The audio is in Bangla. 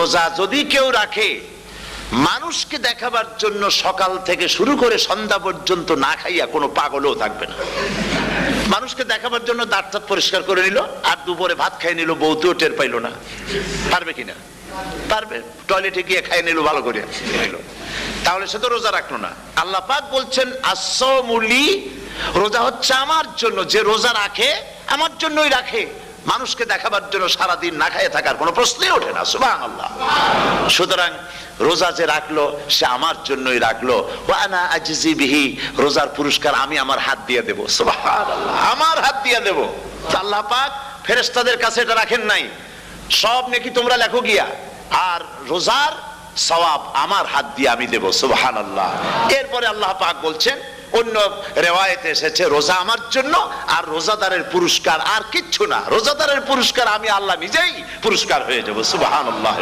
রোজা যদি কেউ রাখে মানুষকে দেখাবার জন্য সকাল থেকে শুরু করে সন্ধ্যা পর্যন্ত না খাইয়া কোনো পাগলও থাকবে না। মানুষকে দেখাবার জন্য দাঁত টাত পরিষ্কার করে নিল আর দুপুরে ভাত খাই নিল, বউতেও টের পাইলো না। পারবে কিনা? পারবে। টয়লেটে গিয়ে খাই নিল, ভালো করে নিল, তাহলে সে তো রোজা রাখলো না। আল্লাহ পাক বলছেন আস-সাওমু লি, রোজা হচ্ছে আমার জন্য। যে রোজা রাখে আমার জন্যই রাখে, মানুষকে দেখাবার জন্য সারাদিন না খাইয়ে থাকার কোনো প্রশ্নই ওঠে না। সুবহানাল্লাহ। সুতরাং রোজা যে রাখলো সে আমার জন্যই রাখলো। ওয়া আনা আজজি বিহি, রোজার পুরস্কার আমি আমার হাত দিয়ে দেব। সুবহানাল্লাহ, আমার হাত দিয়ে দেব। আল্লাহ পাক ফেরেশতাদের কাছে এটা রাখেন নাই, সব নেকি তোমরা লেখো গিয়া, আর রোজার সওয়াব আমার হাত দিয়ে আমি দেব। সুবহানাল্লাহ। এরপরে আল্লাহ পাক বলছেন, অন্য রিওয়ায়েতে এসেছে রোজা আমার জন্য আর রোজাদারের পুরস্কার আর কিচ্ছু না, রোজাদারের পুরস্কার আমি আল্লাহ নিজেই পুরস্কার হয়ে যাব। সুবহানাল্লাহ।